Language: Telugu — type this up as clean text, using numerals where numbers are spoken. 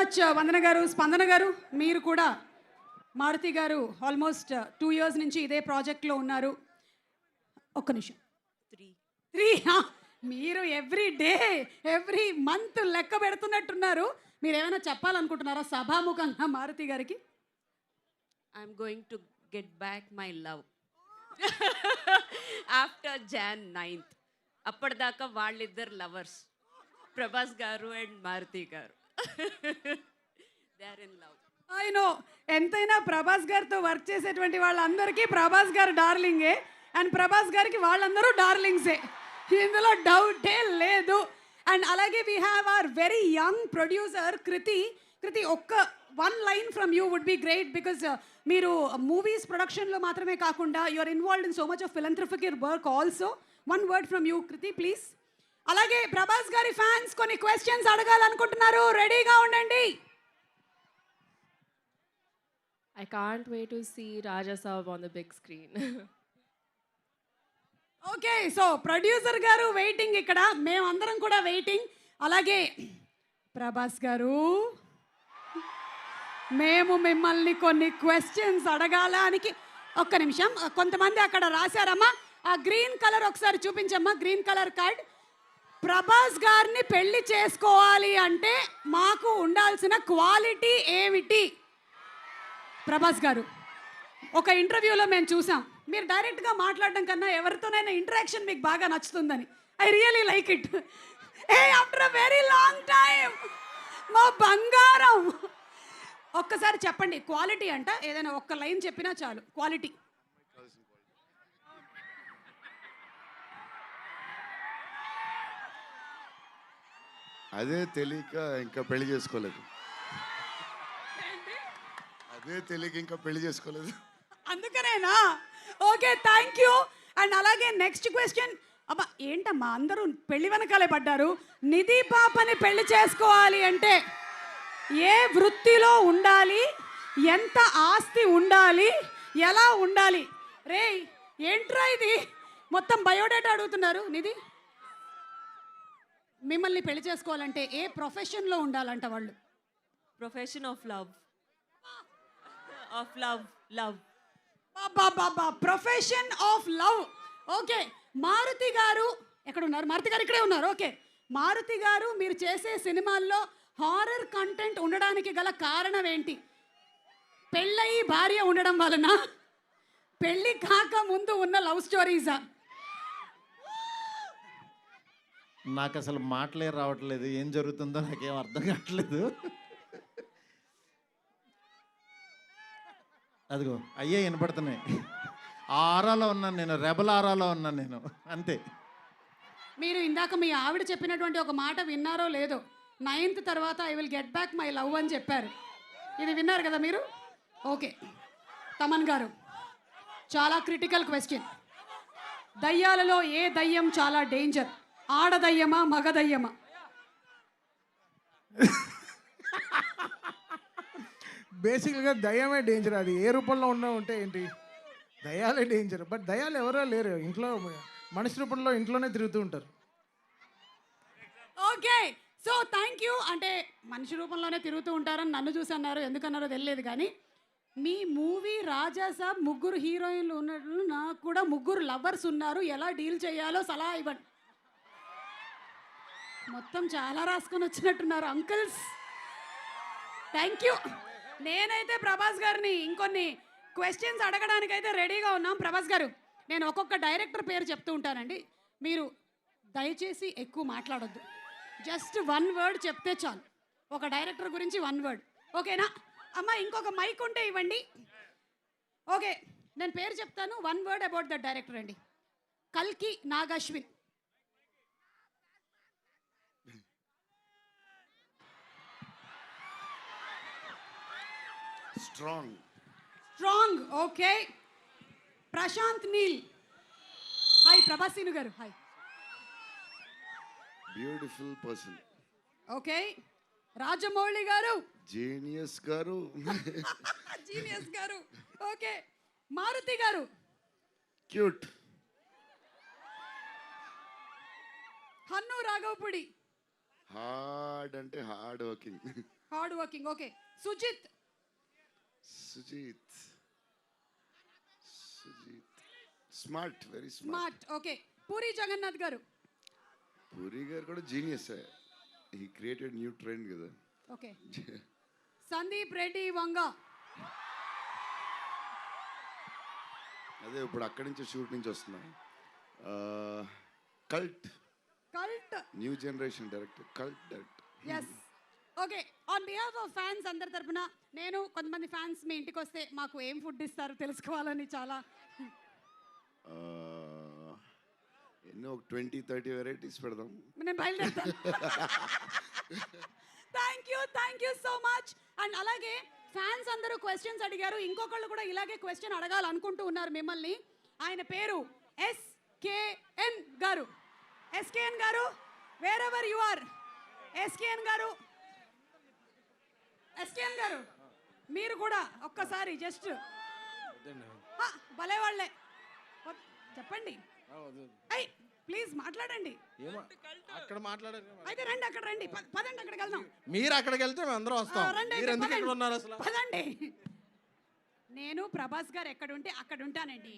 మచ్ వందన గారు. స్పందన గారు, మీరు కూడా మారుతి గారు ఆల్మోస్ట్ 2 ఇయర్స్ నుంచి ఇదే ప్రాజెక్ట్లో ఉన్నారు. ఒక్క నిమిషం. 3 మీరు ఎవ్రీ డే ఎవ్రీ మంత్ లెక్క పెడుతున్నట్టున్నారు. మీరు ఏమైనా చెప్పాలనుకుంటున్నారా సభాముఖంగా మారుతి గారికి? I'm going to get back my love after Jan 9th. అప్పటిదాకా వాళ్ళిద్దరు లవర్స్, ప్రభాస్ గారు అండ్ మారుతి గారు. They are in love. I know. ఎంతైనా ప్రభాస్ గారితో వర్క్ చేసేటువంటి వాళ్ళందరికీ ప్రభాస్ గారు డార్లింగే, అండ్ ప్రభాస్ గారికి వాళ్ళందరూ డార్లింగ్సే, ఇందులో డౌటే లేదు. అండ్ అలాగే we have our very young producer Kriti. ఒక్క 1 line from you would be great, because మీరు మూవీస్ ప్రొడక్షన్లో మాత్రమే కాకుండా you are involved in so much of philanthropic work also. 1 word from you Kriti please. అలాగే ప్రభాస్ గారి ఫ్యాన్స్ కొన్ని క్వశ్చన్స్ అడగాలనుకుంటున్నారు, రెడీగా ఉండండి. I can't wait to see Raja Saab on the big screen. Okay, so producer గారు వెయిటింగ్, ఇక్కడ మేమందరం కూడా వెయిటింగ్. అలాగే ప్రభాస్ గారు, మేము మిమ్మల్ని కొన్ని క్వశ్చన్స్ అడగాలానికి. ఒక్క నిమిషం, కొంతమంది అక్కడ రాశారమ్మా. ఆ గ్రీన్ కలర్ ఒకసారి చూపించమ్మా, గ్రీన్ కలర్ కార్డ్. ప్రభాస్ గారిని పెళ్లి చేసుకోవాలి అంటే మాకు ఉండాల్సిన క్వాలిటీ ఏమిటి? ప్రభాస్ గారు, ఒక ఇంటర్వ్యూలో మేము చూసాం, మీరు డైరెక్ట్గా మాట్లాడడం కన్నా ఎవరితోనైనా ఇంటరాక్షన్ మీకు బాగా నచ్చుతుందని. I really like it. After a very long time మా బంగారం, ఒక్కసారి చెప్పండి క్వాలిటీ అంట, ఏదైనా ఒక్క లైన్ చెప్పినా చాలు. క్వాలిటీ. అదే తెలియక ఇంకా పెళ్లి చేసుకోలేదు. అందుకనేనా? Okay, thank you. అండ్ అలాగే నెక్స్ట్ క్వశ్చన్. అబ్బా ఏంటమ్మా అందరూ పెళ్లి వెనకాలే పడ్డారు. నిధి పాపని పెళ్లి చేసుకోవాలి అంటే ఏ వృత్తిలో ఉండాలి, ఎంత ఆస్తి ఉండాలి, ఎలా ఉండాలి? రే ఏంట్రా ఇది, మొత్తం బయోడేటా అడుగుతున్నారు. నిధి, మిమ్మల్ని పెళ్లి చేసుకోవాలంటే ఏ ప్రొఫెషన్లో ఉండాలంట వాళ్ళు? Profession of love. Of love. Love. బాబా, profession of love. Okay, Maruthi గారు ఎక్కడ ఉన్నారు? మారుతి గారు ఇక్కడే ఉన్నారు. ఓకే, మారుతి గారు, మీరు చేసే సినిమాల్లో హారర్ కంటెంట్ ఉండడానికి గల కారణం ఏంటి? పెళ్ళయి భార్య ఉండడం వలన, పెళ్ళి కాక ముందు ఉన్న లవ్ స్టోరీసా? నాకు అసలు మాటలే రావట్లేదు, ఏం జరుగుతుందో నాకేం అర్థం కావట్లేదు. అదిగో అయ్యే వినపడుతున్నాయి. ఆ ఆరాలో ఉన్నాను నేను, రెబల్ ఆరాలో ఉన్నాను నేను, అంతే. మీరు ఇందాక మీ ఆవిడ చెప్పినటువంటి ఒక మాట విన్నారో లేదో, 9th తర్వాత I will get back my love అని చెప్పారు. ఇది విన్నారు కదా మీరు? ఓకే, తమన్ గారు, చాలా క్రిటికల్ క్వశ్చన్. దయ్యాలలో ఏ దయ్యం చాలా డేంజర్? ఆడదయ్యమా, మగదయ్యమా? బేసిక్గా దయ్యమే డేంజర్. అది ఏ రూపంలో ఉంటే ఏంటి, దయ్యాలే డేంజర్. బట్ దయ్యాలు ఎవరో లేరు, ఇంట్లో మనిషి రూపంలో ఇంట్లోనే తిరుగుతూ ఉంటారు. Okay, so thank you. అంటే మనిషి రూపంలోనే తిరుగుతూ ఉంటారని నన్ను చూసి అన్నారు, ఎందుకన్నారో తెలియదు. కానీ మీ మూవీ రాజాసాబ్ 3 హీరోయిన్లు ఉన్నట్లు, నాకు కూడా 3 లవర్స్ ఉన్నారు, ఎలా డీల్ చేయాలో సలహా ఇవ్వండి. మొత్తం చాలా రాసుకొని వచ్చినట్టున్నారు అంకుల్స్. Thank you. నేనైతే ప్రభాస్ గారిని ఇంకొన్ని క్వశ్చన్స్ అడగడానికైతే రెడీగా ఉన్నాం. ప్రభాస్ గారు, నేను ఒక్కొక్క డైరెక్టర్ పేరు చెప్తూ ఉంటానండి, మీరు దయచేసి ఎక్కువ మాట్లాడొద్దు, జస్ట్ 1 వర్డ్ చెప్తే చాలు. ఒక డైరెక్టర్ గురించి 1 వర్డ్, ఓకేనా? అమ్మ ఇంకొక మైక్ ఉంటే ఇవ్వండి. ఓకే, నేను పేరు చెప్తాను, 1 వర్డ్ అబౌట్ ద డైరెక్టర్ అండి. కల్కి Nagashwin. Strong. Okay, Prashanth Neel. Hi ప్రభాసీను garu. Hi. Beautiful person. Okay, Rajamouli garu. Genius గారు. జీనియస్ గారు. Okay, Maruthi garu. Cute. Hanu Raghavapudi. Hard అంటే hard working. Hard working. Okay, Sujeeth. Sujeeth smart, very smart. Smart. Okay, Puri Jagannadh garu. Puri garu కూడా genius. He created new trend కదా. ఓకే, సందీప్ రెడ్డి వంగ. అదే ఇప్పుడు అక్కడి నుంచి షూట్ నుంచి వస్తున్నాం. Cult cult. New generation director, cult director. Yes. Okay, on behalf of fans అందరి తరపున నేను కొంతమంది ఫ్యాన్స్ మీ ఇంటికి వస్తే మాకు ఏం ఫుడ్ ఇస్తారు తెలుసుకోవాలని చాలా. ఎన్నో 20-30 వెరైటీస్ పెడదాం. నేను బయలుదేరుతాను. Thank you so much. And అలాగే ఫ్యాన్స్ అందరూ క్వశ్చన్స్ అడిగారు. ఇంకొకళ్ళు కూడా ఇలాగే క్వశ్చన్ అడగాలనుకుంటూ ఉన్నారు మిమ్మల్ని. ఆయన పేరు ఎస్కేఎన్ గారు. ఎస్కేఎన్ గారు, wherever you are. SKN గారు, ఎస్కేఎన్ గారు మీరు కూడా ఒక్కసారి జస్ట్ భలే వాళ్ళే చెప్పండి. అయ్ ప్లీజ్ మాట్లాడండి. అక్కడ మాట్లాడారు. అయితే రండి, అక్కడ రండి, పదండి అక్కడికి వెళ్దాం. మీరు అక్కడికి వెళ్తే మేము అందరం వస్తాం. రండి, మీరు ఎందుకు పదండి. ఇక్కడ ఉన్నారు అసలు? పదండి. నేను ప్రభాస్ గారు ఎక్కడ ఉంటే అక్కడ ఉంటానండి.